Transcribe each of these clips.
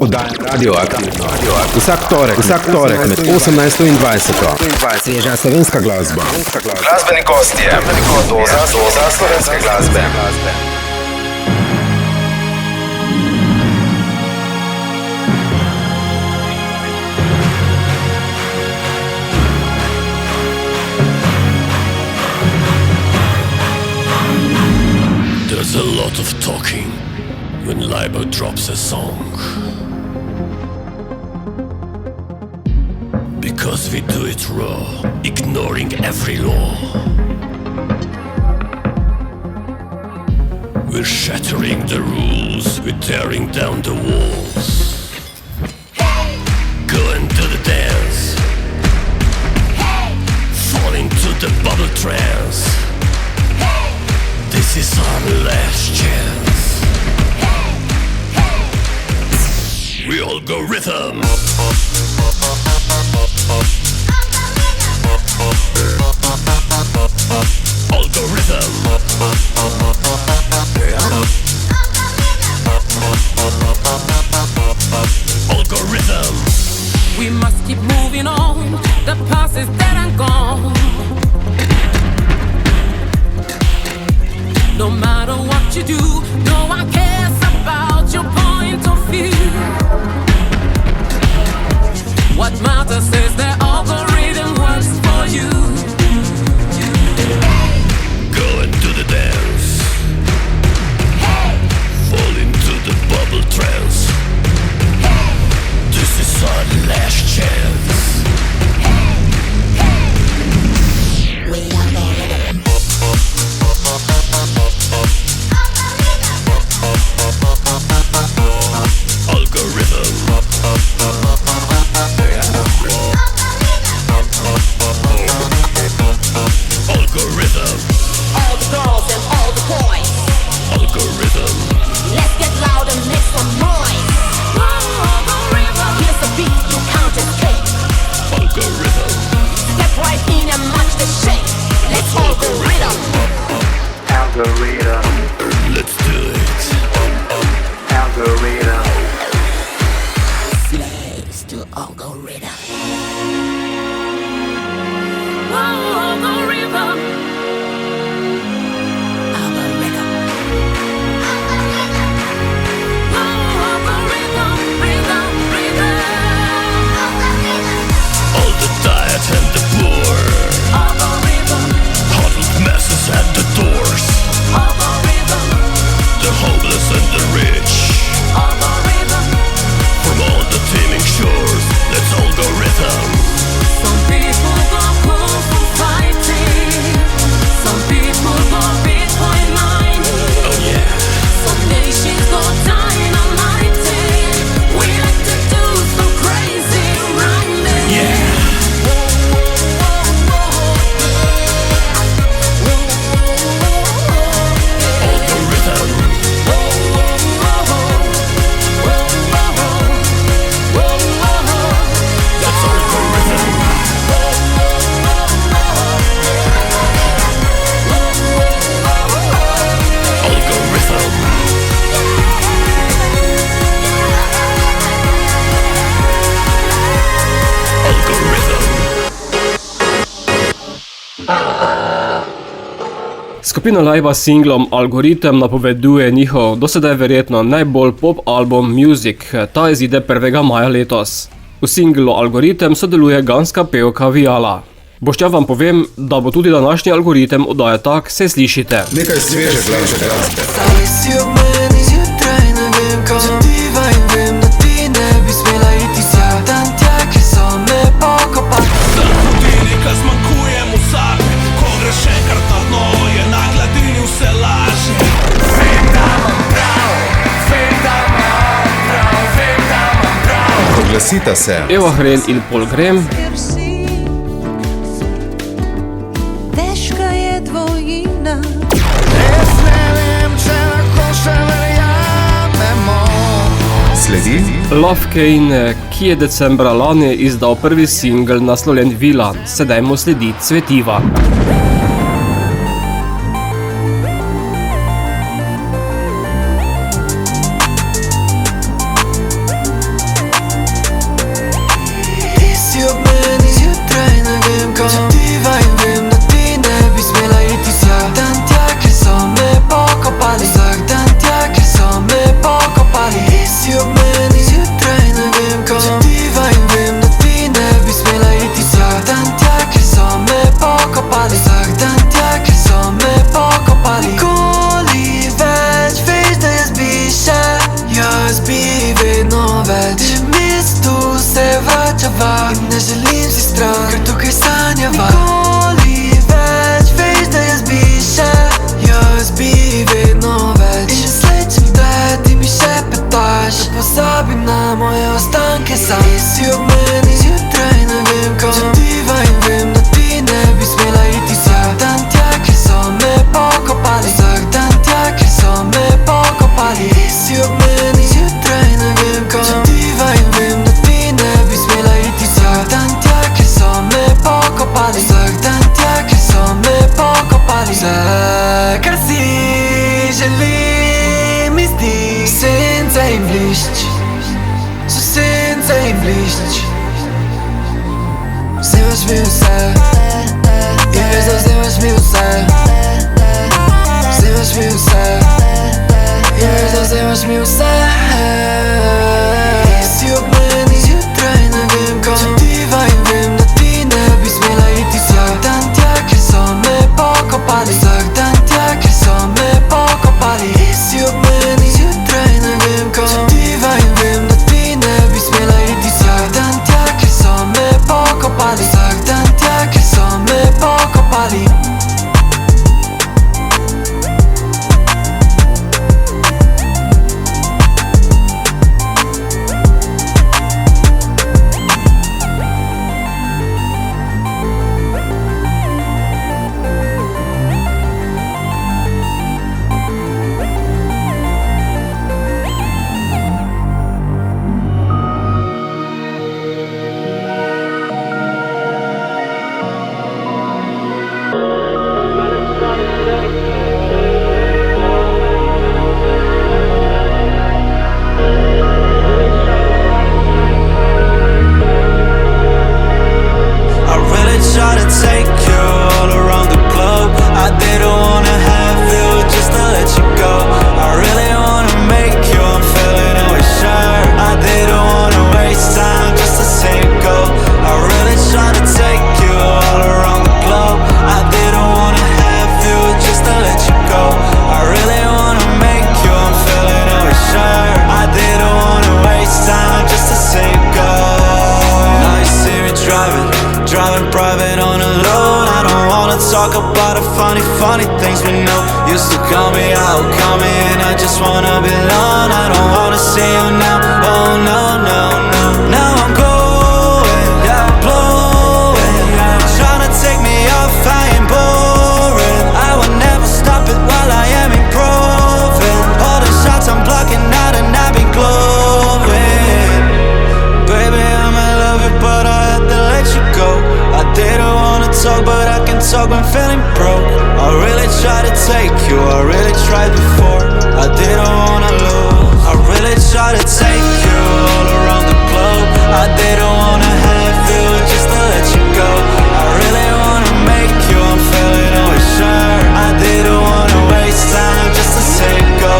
Oddaja Radio Aktivno. Vsak torek med 18 in 20. Sveža slovenska glasba. Glasbeni gostje. Doza slovenske glasbe. There's a lot of talking when Libo drops a song, because we do it raw, ignoring every law. We're shattering the rules, we're tearing down the walls. Going to the dance, falling to the bubble trance. This is our last chance. We all go rhythm. All go rhythm. All go rhythm. We must keep moving on. The past is dead and gone. No matter what you do, no one cares about your point of view. What matters is the algorithm works for you. Going to the dance, fall into the bubble trance. This is our last chance. We are the rhythm. Algorithm. Algorithm. All the girls and all the boys, Algorithm. let's get loud and make some noise. Algorithm. Here's the beat you can't escape. Algorithm. Step right in and match the shape. Let's algorithm. Algorithm. Let's do it. Algorithm. Slaves to algorithm. Algorithm. Algorithm. Algorithm. Rhythm, rhythm. All the diet and the poor, Algorithm. huddled masses at the doors, Algorithm. the homeless and the rich, Algorithm. from all the teeming shores. Let's all go rhythm. Some people go cool for fighting. Some people go Bitcoin mining. Oh yeah. Some nations go dynamite. We like to do some crazy rhyming. Yeah. Algorithm. Let's all go rhythm. Algorithm. Algorithm. Skupina Liba s singlom Algoritem napoveduje njihov dosedaj verjetno najbolj pop album Music. Ta izide 1. maja letos. V singlu Algoritem sodeluje ganska pevka Viala. Boštjan vam povem, da bo tudi današnji Algoritem oddaja tak, se slišite. Nekaj sveže glasbe. Stali si ob meni zjutraj, ne vem kam diva in vem, da ti ne bi smela iti tja. Dan tja, ki so me pokopali. Budilnika zmanjkujem vsak, ko greš enkrat na dno, je na gladini vse lažje. Vem, da imam prav, vem, da imam prav, vem, da imam prav. Proglasita se. Eva Hren in Paul Graham, Težka je dvojina. Res ne vem, če lahko še verjamemo. Sledi Love Kane, ki je decembra lani izdal prvi singl naslovljen Vila, sedaj mu sledi Cvetiva. Pozabim na moje ostanke sam Ti si ob meni zjutraj, ne vem kam Se diva in vem, da ti ne bi smela iti vsak dan tja, ki so me pokopali Vsak dan tja, ki so me pokopali Ti si ob meni zjutraj, ne vem kam Se diva in vem, da ti ne bi smela iti vsak dan tja, ki so me pokopali Vsak dan tja, ki so me pokopali Vse, kar si želim mi zdi Sence in blišč So sence in blišč Vzimaš mi vse Jezo, vzimaš mi vse Vzimaš mi vse Jezo, vzimaš mi vse Ti si ob meni zjutraj, ne vem kam Se diva in vem, da ti ne bi smela iti vsak dan tja, ki so me pokopali Vsak dan tja, ki so me pokopali Ti si ob meni zjutraj, ne vem kam Se diva in vem, da ti ne bi smela iti vsak dan tja, ki so me pokopali Vsak dan tja, ki so me pokopali Funny things we know used to call me out, call me and I just wanna be alone. I don't wanna see you now, oh no, no, no. Now I'm going, yeah, blowing, yeah. Tryna take me off, I ain't boring. I will never stop it while I am improving. All the shots I'm blocking out and I've been glowing. Baby, I'ma love you, but I had to let you go. I didn't wanna talk, but I can talk when feeling broke. I really tried to take you, I really tried before. I didn't wanna lose. I really tried to take you all around the globe. I didn't wanna have you just to let you go. I really wanna make you, I'm feeling always sure. I didn't wanna waste time just to say go.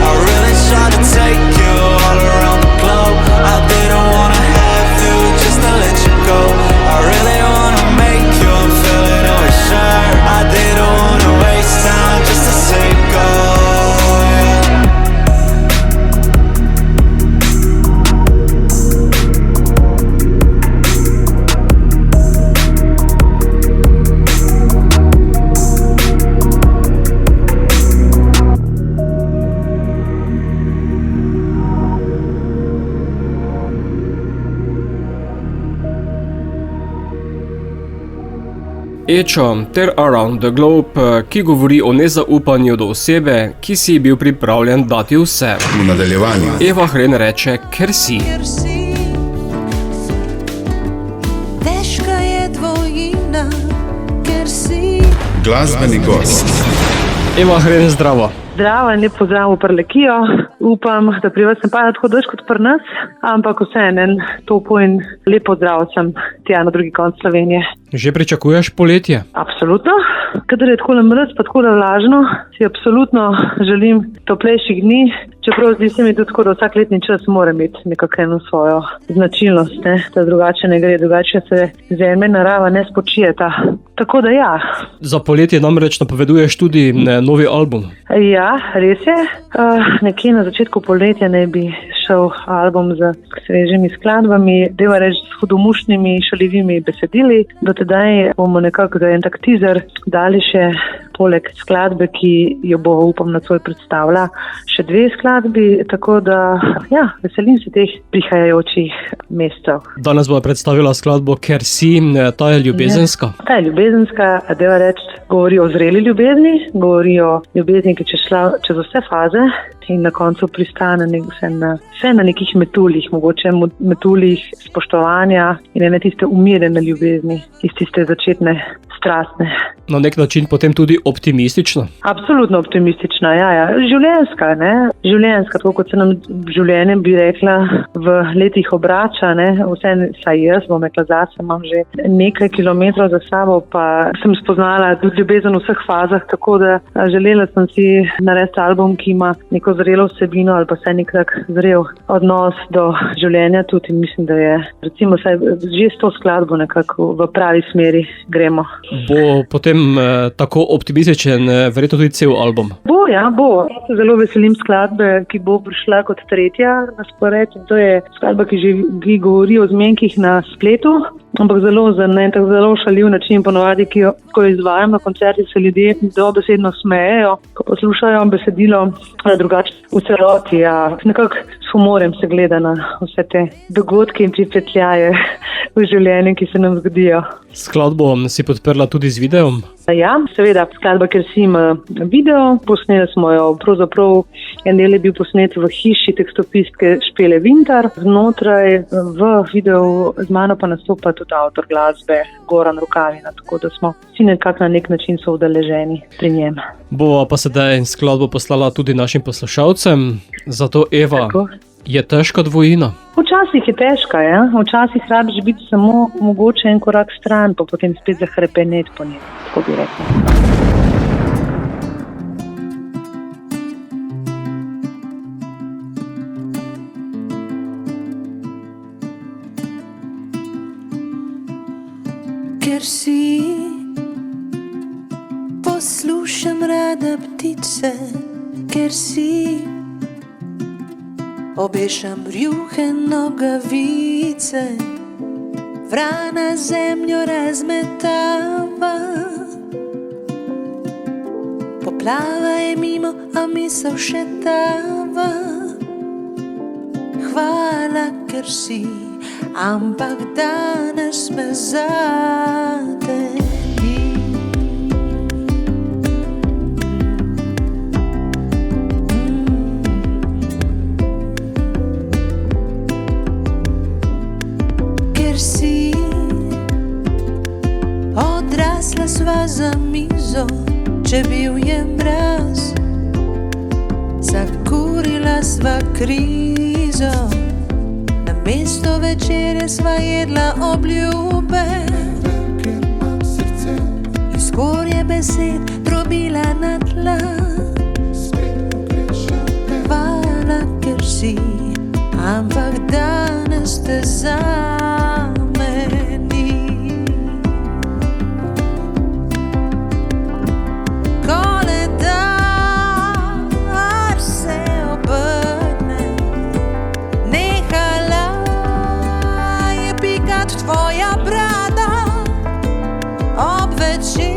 I really tried to take you all around the globe. I didn't wanna have you just to let you go. I really wanna make you, I'm feeling always sure. I didn't wanna waste time just to say go. Echo ter Around the Globe, ki govori o nezaupanju do osebe, ki si bil pripravljen dati vse. V nadaljevanju Eva Hren reče, ker si. Ker si težka je dvojina, ker si glasbeni gost. Eva Hren, zdravo. Zdravo in lep pozdrav v Prlekijo. Upam, da pri vas ne pada tako dož kot pri nas, ampak vseeno en topo in lep pozdrav sem tja na drugi konc Slovenije. Že pričakuješ poletje? Absolutno. Kadar je takole mraz pa takole vlažno, si absolutno želim toplejših dni, čeprav zdi se mi tudi tako, da vsak letni čas mora imeti nekako eno svojo značilnost, ne? Da drugače ne gre, drugače se zemlja in narava ne spočijeta. Tako da ja. Za poletje namreč napoveduješ tudi novi album. Ja, res je. Nekje na začetku poletja naj bi šel album z svežimi skladbami, deva reči s hudomušnimi, šaljivimi besedili. Do tedaj bomo nekako za en tak teaser dali še poleg skladbe, ki jo bo, upam, nocoj predstavila, še 2 skladbi, tako da veselim se teh prihajajočih mesecev. Danes bo predstavila skladbo Ker si, ta je ljubezenska. Ta je ljubezenska, deva reči, govori o zreli ljubezni, govori o ljubezni, ki je šla čez vse faze in na koncu pristane vse na nekih metuljih, mogoče metuljih spoštovanja in ne tiste umirjene ljubezni, iz tiste začetne strastne. Na nek način potem tudi optimistična? Absolutno optimistična, ja. Življenjska, ne? Življenjska, tako kot se nam življenje, bi rekla, v letih obrača, ne? Vse, saj jaz, bom rekla, zase imam že nekaj kilometrov za sabo, pa sem spoznala tudi ljubezen v vseh fazah, tako da želela sem si narediti album, ki ima neko zrelo vsebino ali pa vse nekak zrel odnos do življenja tudi in mislim, da je recimo že s to skladbo nekako v pravi smeri gremo. Bo potem tako optimističen, verjetno tudi cel album? Bo. Jaz se zelo veselim skladbe, ki bo prišla kot 3. na spored. To je skladba, ki govori o zmenkih na spletu, ampak zelo šaljiv način ponovadi, ko jo izvajam na koncertih, se ljudje dobesedno smejejo, ko poslušajo besedilo drugače v celoti. Nekako s humorjem se gleda na vse te dogodke in pripetljaje v življenju, ki se nam zgodijo. Skladbo si podprla tudi z videom? Ja, seveda, skladba Ker si ima video, posneli smo jo, pravzaprav en del je bil posnet v hiši tekstopistke Špele Vintar, znotraj v videu z mano pa nastopa tudi avtor glasbe Goran Rukavina, tako da smo vsi nekako na nek način so udeleženi pri njem. Bova pa sedaj skladbo poslala tudi našim poslušalcem, zato Eva, tako. Je težka dvojina? Včasih je težka, ja. Včasih rabiš biti samo mogoče en korak stran, pa potem spet zahrepeneti po njej, tako bi rekla. Ker si poslušam rada ptice, ker si obešam rjuhe nogavice, vrana zemljo razmetava. Poplava je mimo, a misel še tava. Hvala, ker si, ampak danes me zate ni. Si odrasla sva za mizo, če bil je mraz, zakurila sva krizo, namesto večerje sva jedla obljube, iz gorje besed drobila na tla. Hvala, ker si, ampak danes te tvoja brada, ob večerih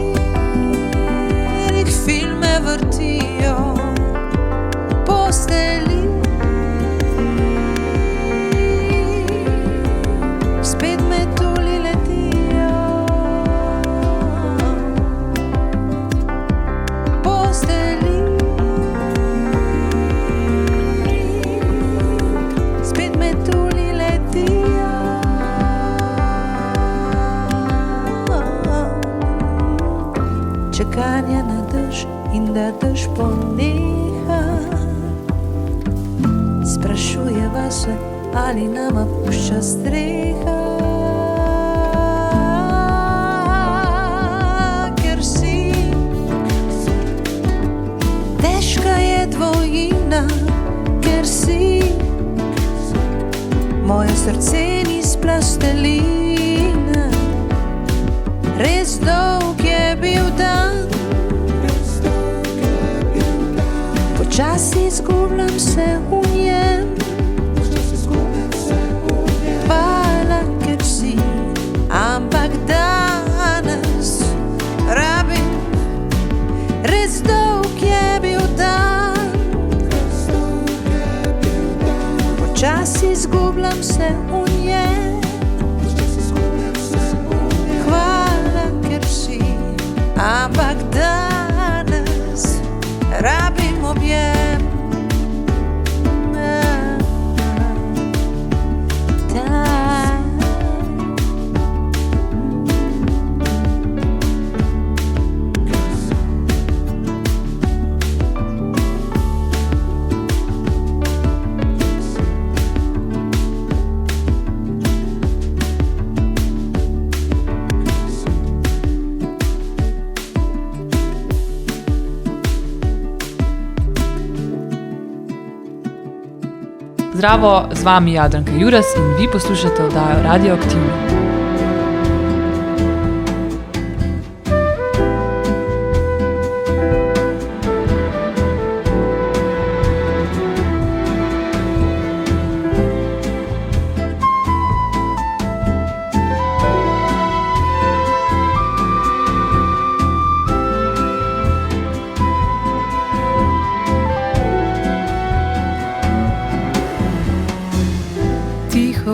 filme vrtijo, posteli spet metulji letijo, posteli spet metulji letijo. Čakanja na dež in da dež poneha, sprašujeva se, ali nama pušča streha. Ker si, težka je dvojina, ker si, moje srce ni iz plastelina, res dolg je bil dan, počasi izgubljam se v njem. Hvala, ker si, ampak danes rabim skupljam se v njem. Hvala, ker si, ampak danes rabim objem. Zdravo, z vami Jadranka Juras in vi poslušate oddajo Radioaktivno.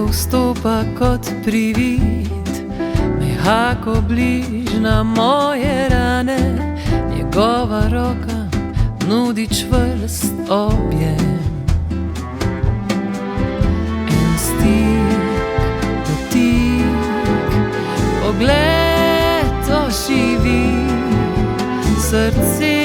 Vstopa kot privid, mehako bližna moje rane, njegova roka nudi čvrst objem. En stik, dotik, pogled oživi, srce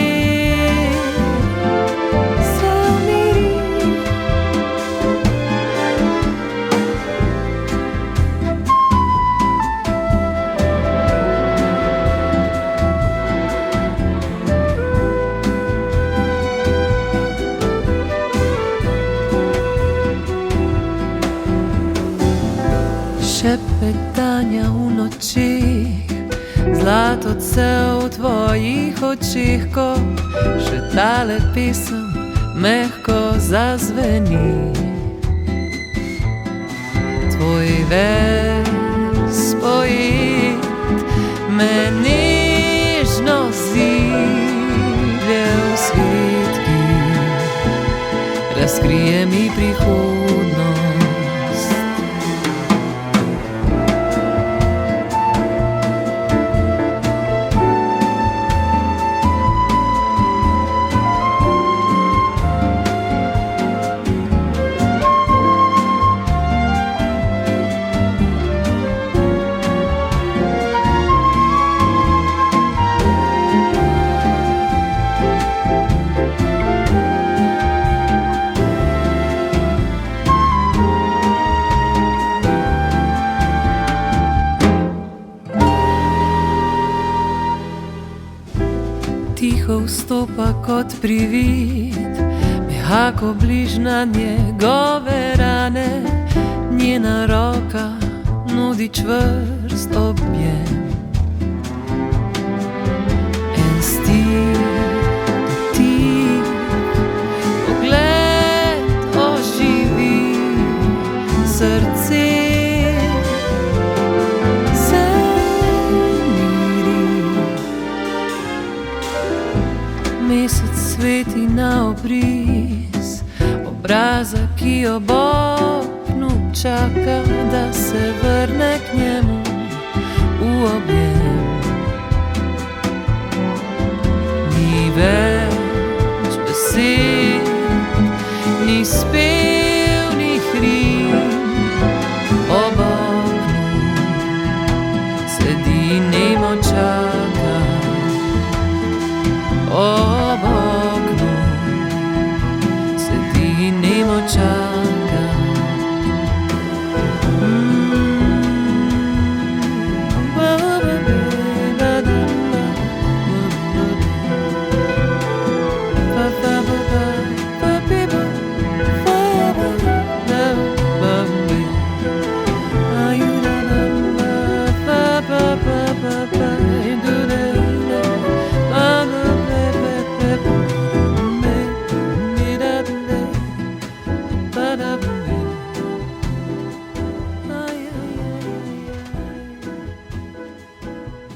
šepetanja v nočih, zlato cev v tvojih očih, ko še tale pesem mehko zazveni. Tvoj vers pojet me nežno zilje v svetki, razkrije mi prihodnost. Vstopa kot privid, mehako bližna njegove rane, njena roka nudi čvrst objem. En stik, dotik, pogled oživi, srce mesec sveti na obris obraza, ki ob oknu čaka, da se vrne k njemu v objem. Ni več besed, ni spev, ni rim, ob oknu sedi nemo čaka. Ob oknu sedi nemo čaka. Ba, ba,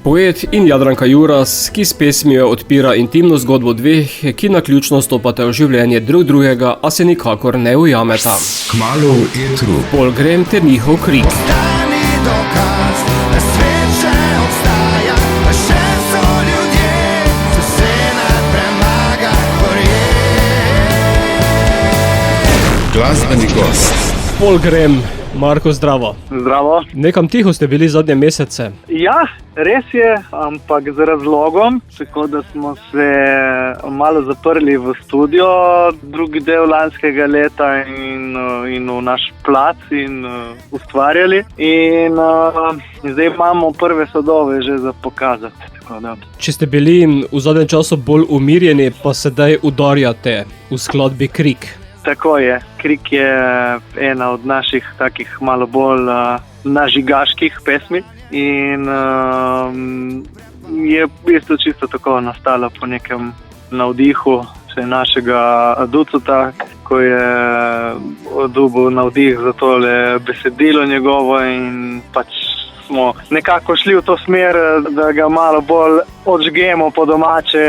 Poet in Jadranka Juras, ki s pesmijo odpira intimno zgodbo dveh, ki naključno stopate v življenje drug drugega, a se nikakor ne ujameta. Kmalu v etru. Pol Grem ter njihov krik. Glasbeni gost. Pol Grem, Marko, zdravo. Zdravo. Nekam tiho ste bili zadnje mesece. Ja, res je, ampak z razlogom, tako da smo se malo zaprli v studio drugi del lanskega leta in v naš plac in ustvarjali. In zdaj imamo prve sadove že za pokazati. Če ste bili v zadnjem času bolj umirjeni, pa sedaj udarjate v skladbi Krik. Tako je. Krik je ena od naših takih malo bolj nažigaških pesmi in je v bistvu čisto tako nastala po nekem navdihu še našega Ducota, ko je dobil navdih za tole besedilo njegovo in pač smo nekako šli v to smer, da ga malo bolj odžgemo po domače,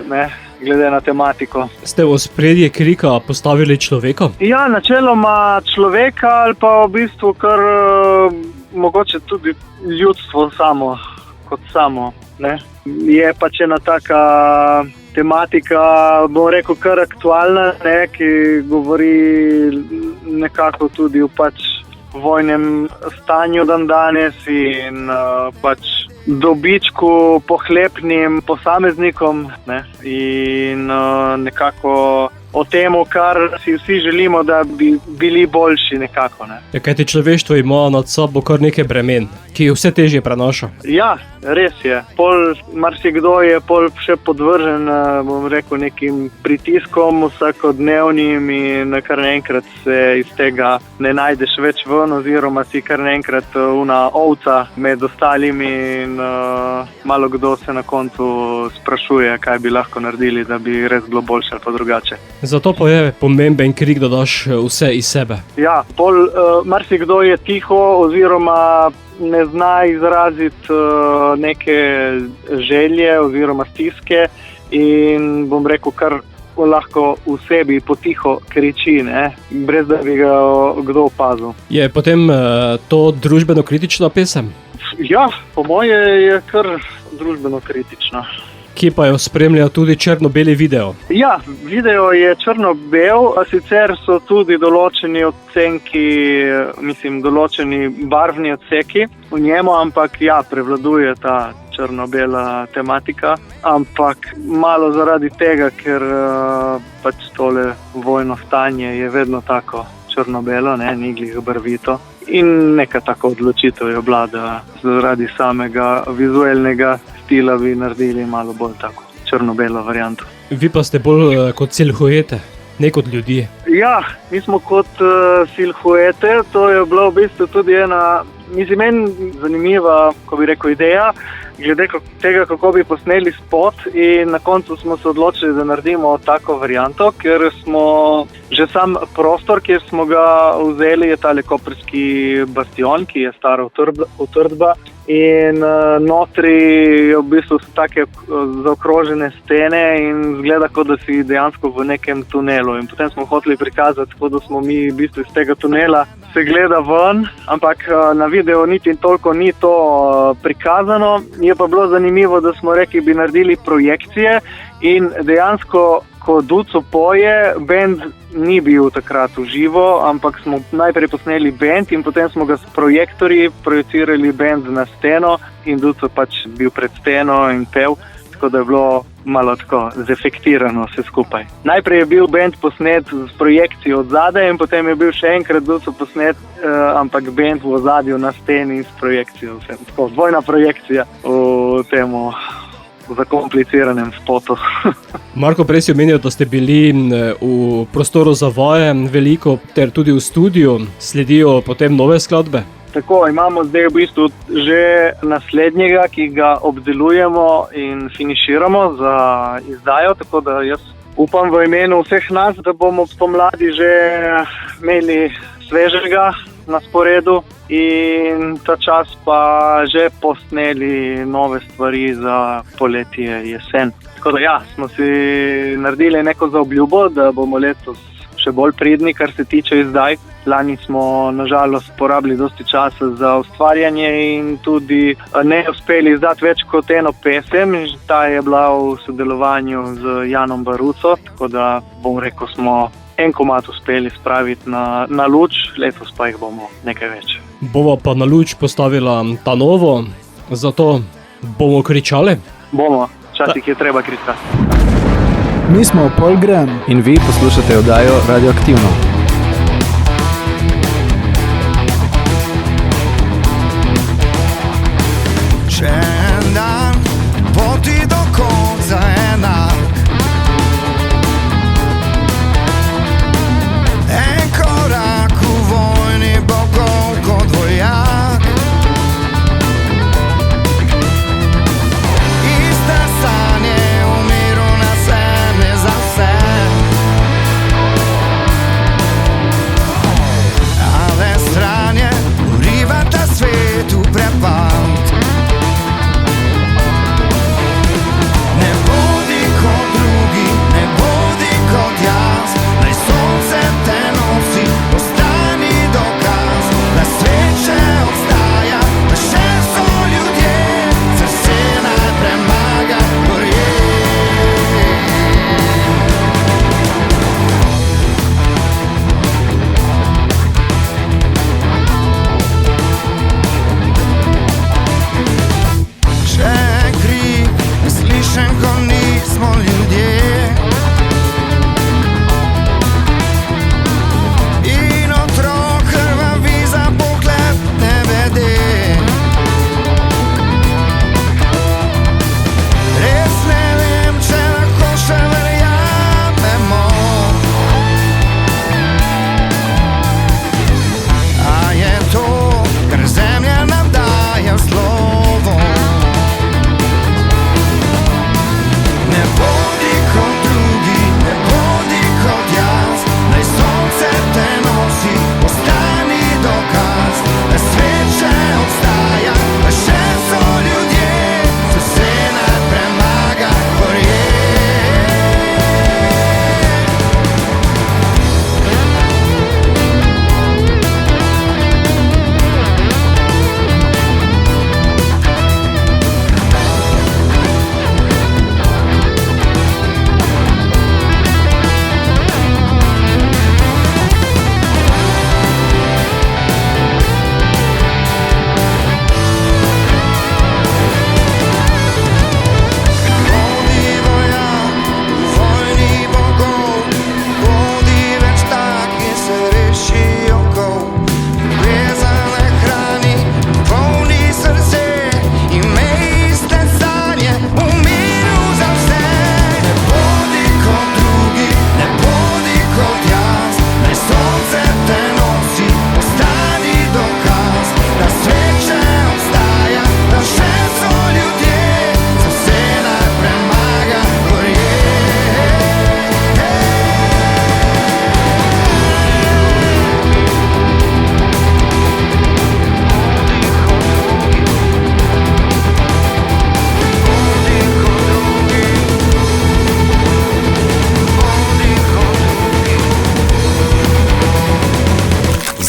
ne, glede na tematiko. Ste v ospredje Krika postavili človeka? Ja, načeloma človeka ali pa v bistvu kar mogoče tudi ljudstvo samo, kot samo, ne. Je pač ena taka tematika, bom rekel, kar aktualna, ne, ki govori nekako tudi o pač vojnem stanju dandanes in pač dobičku pohlepnim posameznikom, ne, in nekako o temu, kar si vsi želimo, da bi bili boljši nekako, ne. Kajti človeštvo ima nad sabo kar nekaj bremen, ki vse težje prenaša. Ja, res je. Marsikdo je še podvržen, bom rekel, nekim pritiskom vsakodnevnim in kar naenkrat se iz tega ne najdeš več ven, oziroma si kar naenkrat una ovca med ostalimi in malo kdo se na koncu sprašuje, kaj bi lahko naredili, da bi res bilo boljše ali pa drugače. Zato pa je pomemben Krik, da daš vse iz sebe. Ja, marsikdo je tiho oziroma ne zna izraziti neke želje oziroma stiske in bom rekel, kar lahko v sebi potiho kriči, ne, brez da bi ga kdo opazil. Je potem to družbeno kritična pesem? Ja, po moje je kar družbeno kritična. Ki pa jo spremlja tudi črno-beli video. Ja, video je črno-bel, a sicer so tudi določeni odcenki, določeni barvni odseki v njemu, ampak ja, prevladuje ta črno-bela tematika, ampak malo zaradi tega, ker pač tole vojno stanje je vedno tako črno-belo, ne, ni glih barvito. In neka tako odločitev je bila, da zaradi samega vizualnega stila bi naredili malo bolj tako črno-belo varianto. Vi pa ste bolj kot silhuete, ne kot ljudje. Ja, mi smo kot silhuete, to je bila v bistvu tudi ena, meni zanimiva, ko bi rekel, ideja, glede tega, kako bi posneli spot, in na koncu smo se odločili, da naredimo tako varianto, ker smo že sam prostor, kjer smo ga vzeli, je tale koprski bastion, ki je stara utrdba, in notri v bistvu so take zaokrožene stene in zgleda, kot da si dejansko v nekem tunelu. In potem smo hoteli prikazati, kot da smo mi v bistvu iz tega tunela se gleda ven, ampak na videu niti toliko ni to prikazano. Je pa bilo zanimivo, da smo rekli, bi naredili projekcije in dejansko, ko Duco poje, bend ni bil takrat v živo, ampak smo najprej posneli bend in potem smo ga s projektorji projicirali bend na steno in Duco pač bil pred steno in pel, tako da je bilo malo tako zefektirano vse skupaj. Najprej je bil bend posnet s projekcijo od zadaj in potem je bil še enkrat Duco posnet, ampak bend v ozadju na steni s projekcijo. Tako, dvojna projekcija v temu zakompliciranem spotu. Marko, prej si omenil, da ste bili v prostoru za vaje veliko, ter tudi v studiu. Sledijo potem nove skladbe? Tako, imamo zdaj v bistvu že naslednjega, ki ga obdelujemo in finiširamo za izdajo, tako da jaz upam v imenu vseh nas, da bomo spomladi že imeli svežega na sporedu in ta čas pa že posneli nove stvari za poletje, jesen. Tako da ja, smo si naredili neko zaobljubo, da bomo letos še bolj pridni, kar se tiče izdaj. Lani smo nažalost porabili dosti časa za ustvarjanje in tudi ne uspeli izdati več kot eno pesem. Ta je bila v sodelovanju z Janom Baruco, tako da bom rekel, smo en komad uspeli spraviti na luč, letos pa jih bomo nekaj več. Bova pa na luč postavila ta novo, zato bomo kričali? Bomo, včasih je treba kričati. Mi smo Polgram in vi poslušate oddajo Radioaktivno. Še en dan, poti do konca enak. En korak v vojni bogov kot vojak. Iste sanje v miru na sebe za vse. Ale stranje urivata svet v prepad.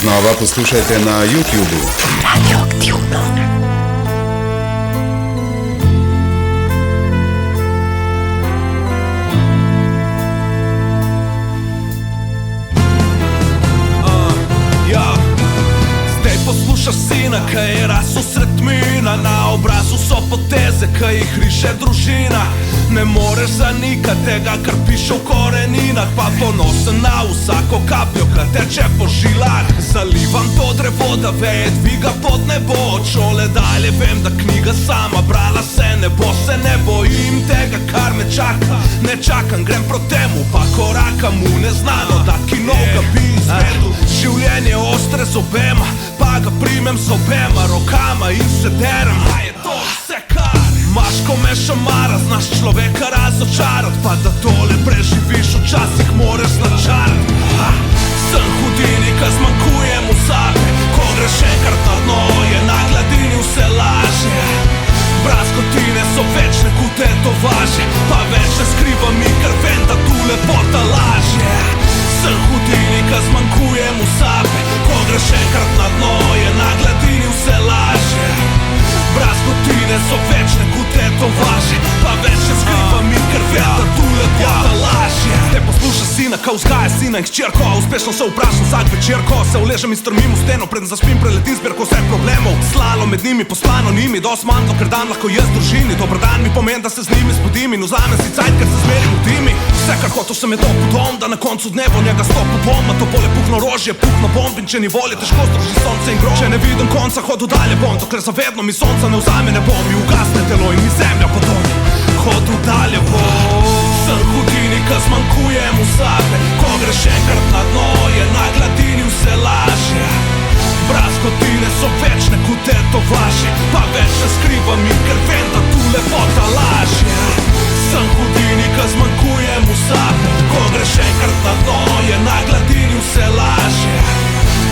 Znova poslušajte na YouTubu. Radioaktivno. Zdaj poslušaš sina, kaj je raso sred mina. Na obrazu so poteze, kaj jih riše družina. Ne moreš zanikati tega, kar piše v koreninah. Pa ponosen na vsako kapljo, kaj teče po žilah. Zalivam to drevo, da veje dviga pod nebo. Od šole dalje vem, da knjiga sama brala se ne bo. Se ne bojim tega, kar me čaka. Ne čakam, grem proti temu, pa korakam v neznano. Da kinoga bi izvedel. Življenje ostre z obema, pa ga primem z obema rokama in se derem. A je to vse kar imaš, ko me šamara, znaš človeka razočarat. Pa da tole preživiš, včasih moraš načarat. Sem hudini, ka zmanjkuje mu sape, ko greš enkrat na rutina, ka vzgaja sina in hčerko. Uspešno se vprašam vsak večer, ko se uležem in strmim v steno. Preden zaspim, preletim zbirko vseh problemov. Slalo med njimi, pospano njimi, dosti manj, dokler dan lahko jaz družini. Dober dan mi pomeni, da se z njimi zbudim in vzamem si cajt, ker se zmerim v timi. Vse, kar hotel sem je to po dom, da na koncu dneva njega stopu bom. A to pole puhno rožje, puhno bomb in če ni volje, težko združi sonce in grom. Če ne vidim konca, hodu dalje bom, dokler zavedno mi sonca ne vzame ne bom. Mi ugasne telo in mi zemlja potom. Hodu dalje bom. Sem hudini, ka zmanjkuje mu sape. Ko greš enkrat na dno, je na gladini vse lažje. Brazgotine so večne kot tetovaži, pa več ne skrivam in ker vem, da tu lepota lažje. Sem hudini, ka zmanjkuje mu sape. Ko greš enkrat na dno, je na gladini vse lažje.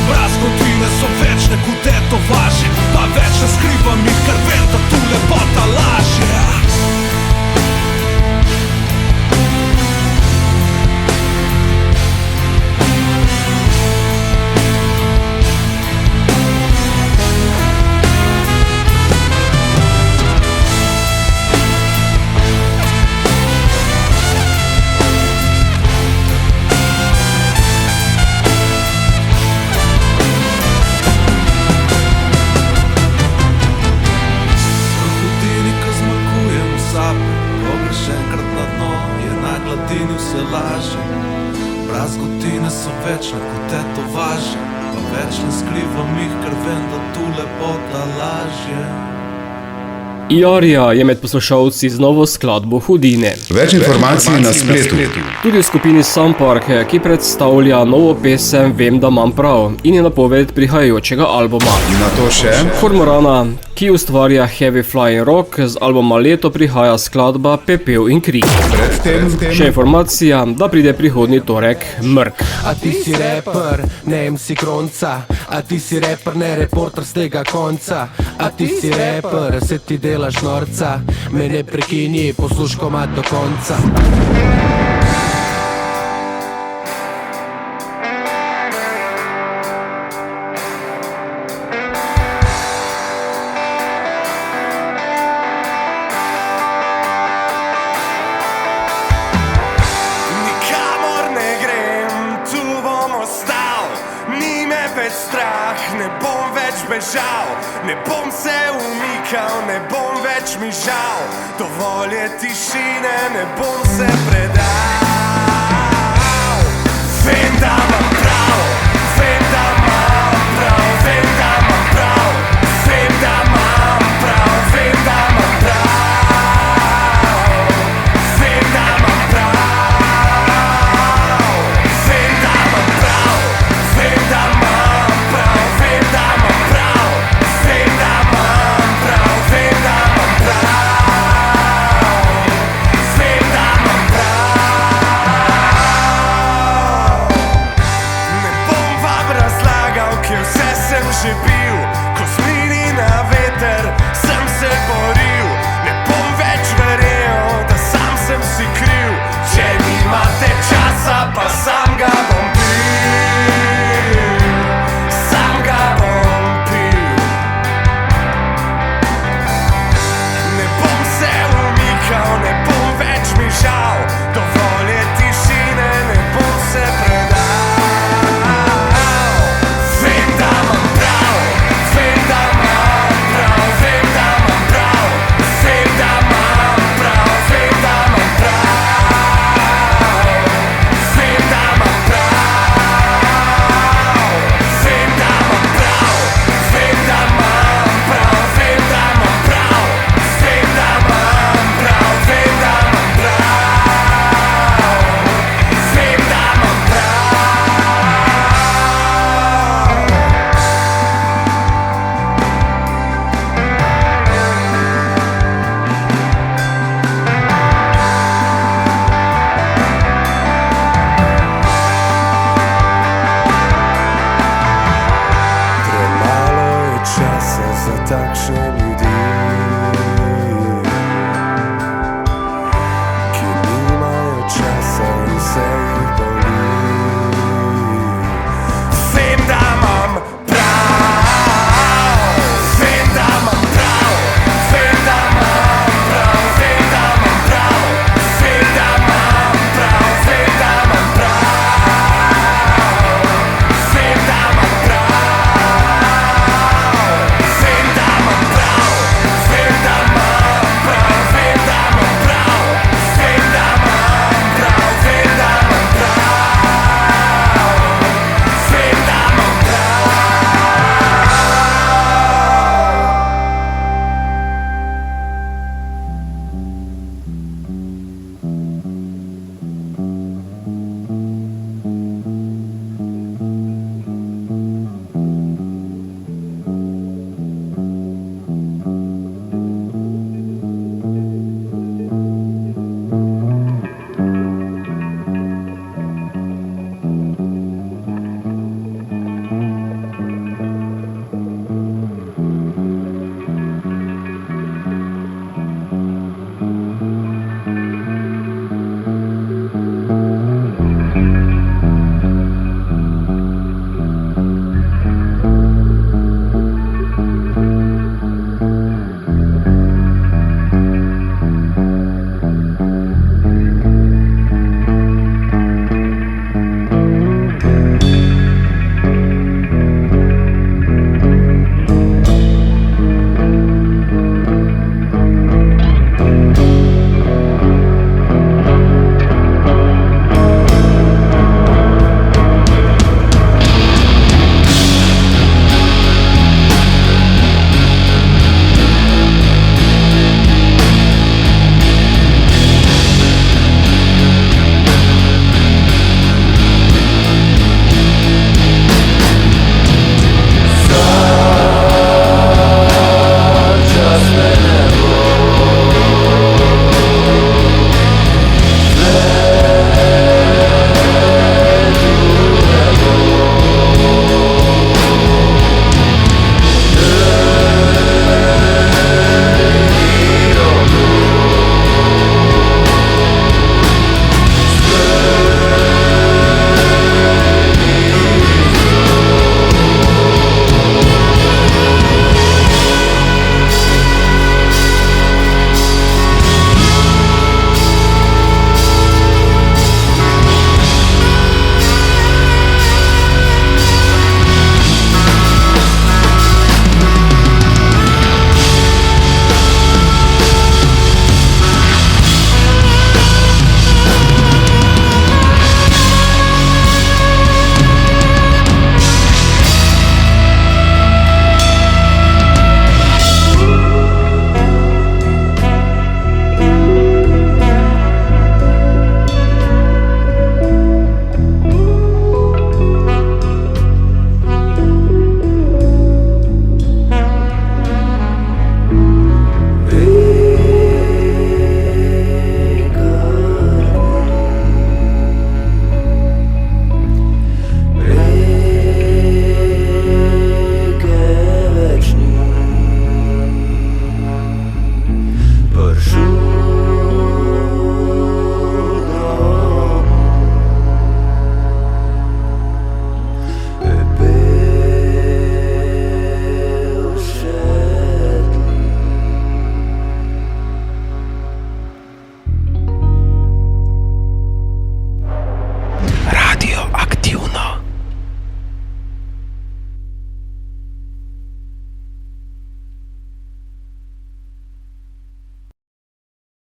Brazgotine so večne kot tetovaži, pa več ne skrivam in ker vem, da tu lepota lažje. Brazgotine so večne kot tetovaži, pa več ne skrivam jih, ker vem, da tu lepota lažje. Iarija je med poslušalci z novo skladbo Hudine. Več informacij na spletu. Tudi v skupini Sampark, ki predstavlja novo pesem Vem, da imam prav in je napoved prihajajočega albuma. Na to še Kormorana, ki ustvarja Heavy Flying Rock, z albuma Leto prihaja skladba Pepel in krik. Še informacija, da pride prihodnji torek Mrk. A ti si reper, ne MC Kronca. A ti si reper, ne reporter z tega konca. A ti si reper, se ti delaš norca. Me ne prekinji, posluš komad do konca. Ne bom se umikal, ne bom več mi žal. Dovolj je tišine, ne bom se predal. Vem, da imam prav, vem, da imam prav, vem, da imam prav, vem, da imam prav, vem, da imam prav, vem, da imam prav, vem, da imam prav, vem, da imam prav, vem, da imam prav. Že bil, ko zmini na veter, sem se boril. Ne bom več verjel, da sam sem si kriv. Če nimate časa, pa sam ga bom pil. Sam ga bom pil. Ne bom se umikal, ne bom več mi žal. Dovolj je tišine, ne bom se predal. Takšen